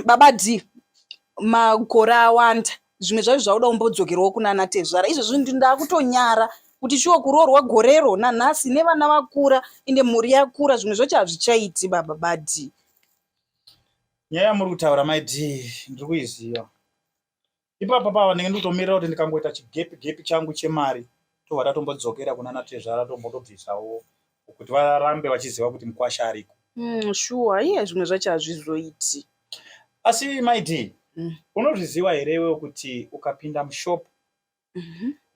Baba D, makore awanda zvimwe zvacho zvauda kumbodzokerwawo kunana Tezvara. Izvozvo ndakutonyara kuti shuwa kuroorwa gorero nanhasi nevana vakura inde mhuri yakura zvimwe zvacho hazvichaiti baba Badi. Nyaya muri kutaura maidhi ndiri kuiziva. Ipapo pava ndenge ndikutomirira kuti ndikangoita chigepi changu chemari tobva tatombodzokera kunana Tezvara tombotobvisawo kuti varambe vachiziva kuti mukwasha ariko. Shuwa iye zvimwe zvacho hazvizoiti. Asi maidhi unozviziva herewe kuti ukapinda mushopu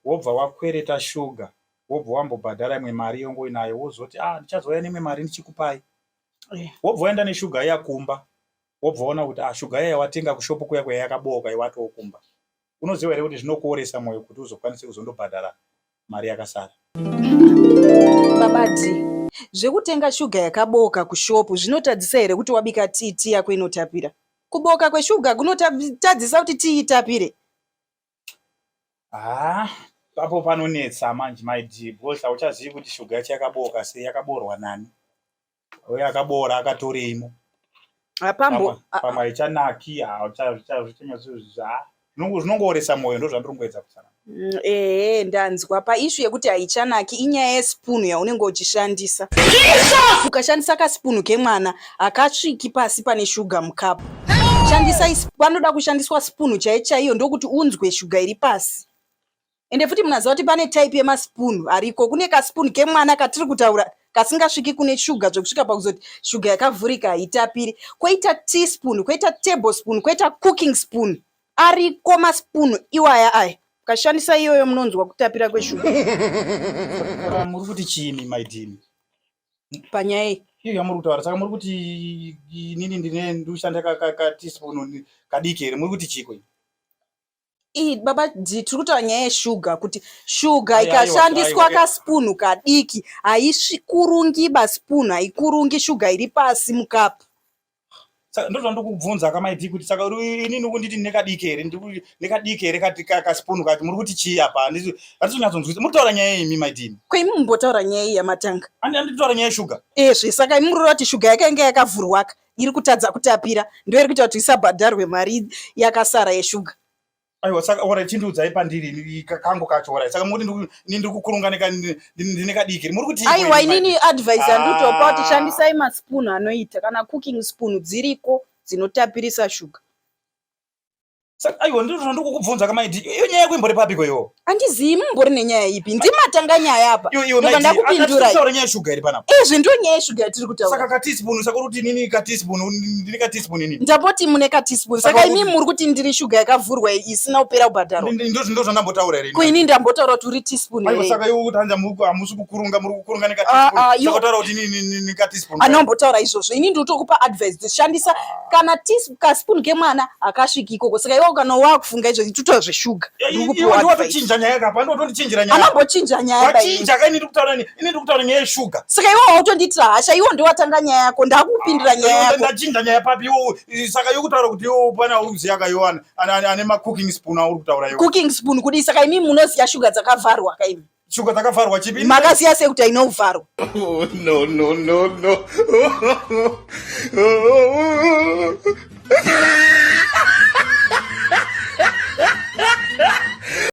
wobva wakwereta shuga wobva wambobhadhara imwe mari yongo inayo wozoti ndichazouya nemwe mari ndichikupai. Wobva waenda neshuga iya kumba wobva waona kuti shuga iya watenga kushopu kuya kwayakaboka iwatokumba. Unoziva here kuti zvinokuoresa mwoyo kuti uzokwanise kuzondobhadhara mari yakasara. Babadi, zvekutenga shuga yakaboka kushopu zvinotadzisa here kuti wabika tii yako inotapira? Kuboka kweshuga kunotadzisa kuti tii itapire? Papo panonetsa manje maidhi because hauchazivi kuti shuga yacho yakaboka sei, yakaborwa nani. Uye akabora akatorimo. Pamwe haichanaki zvinongooresa mwoyo ndozvandirongoedza kusana. Ndanzwa paishu yekuti haichanaki inyaya yesipunu yaunenge uchishandisa. Ukashandisa kasipunu kemwana akasviki pasi pane shuga mukapu. Panoda kushandiswa sipunu chaiyo ndokuti unzwe shuga iri pasi. Ende futi munaziva kuti pane type yemasipunu ariko. Kune kasipunu kemwana katiri kutaura kasingasviki kune shuga zvokusvika pakuzoti shuga yakavhurika haitapiri. Koita teaspoon, koita tablespoon, koita cooking spoon. Ariko masipunu iwaya aya. Ukashandisa iyoyo munonzwa kutapira kweshuga. Muri kuti chiini maidhini? Panyaya iyo yamuri kutaura saka muri kuti inini ndinoshanda ka teaspoon kadiki here, muri kuti chiko? Baba tiri kutaura nyaya yeshuga kuti shuga ikashandiswa kasipunu kadiki haisvikurungi sipunu haikurungi shuga iri pasi mukapu. Saka ndozvandokubvunza kamaidhi kuti saka inini ukunditi nekadiki here kasipunu kati muri kuti chii apa? Handizonyatsonzwisisa. Muri kutaura nyaya yemi maidhini? Kwai mumbotaura nyaya iyi yamatanga? Handitaura nyaya yeshuga. Saka imurora kuti shuga yakanga yakavhurwaka iri kutadza kutapira ndo iri kuita kuti isabhadharwe mari yakasara yeshuga. Aiwa saka ora chindiudzai pandiri kangu kacho ora. Saka muri ndiri kukurunganika ndinekadiki. Muri kuti aiwa inini advice anditopa kuti shandisai masipunu anoita kana cooking spoon dziriko dzinotapirisa shuga. Saka aiwa ndizvo zvandikukubvunza kamaidhi. Iyo nyaya yako imbori papiko iwo? Handizivi mumbori nenyaya ipi. Ndimatanga nyaya apa. Iwo maidhi ndakupindura nyaya yeshuga iri panapa. Izvi ndio nyaya yeshuga yatiri kutaura. Saka kateaspoon saka kuti nini kateaspoon ndine kateaspoon nini? Ndapoti mune kateaspoon saka imi muri kuti ndiri shuga yakavhurwa isina kupera kubhadharwa. Ndizvo zvandambotaura here. Kuini ndambotaura kuti uri teaspoon here. Aiwa saka iwo kuti hanza hamusi kukurunga muri kukurunga nekateaspoon. Saka taura kuti nini kateaspoon. Anombotaura izvozvo. Ini ndinotokupa advice shandisa kana kaspoon kemwana akasviki ikoko. Saka iwo kana wakufunga izvo tuto zveshuga. Iwo ndiwatochinja nyaya yakapa ndotondichinjira nyaya. Anambochinja nyaya bai. Wachinja kai ndikutaura nyaya yeshuga. Saka iwo hautonditi hasha iwo ndiwatanga nyaya yako ndakupindura nyaya yako. Ndachinja nyaya papi iwo saka iwo kutaura kuti iwo pana uziya kayowana ane ma cooking spoon auri kutaura iwo. Cooking spoon kudi saka imi munoziya shuga dzakavharwa kaimi. Shuga dzakavharwa chipi? Makaziya sei kuti inovharwa. No.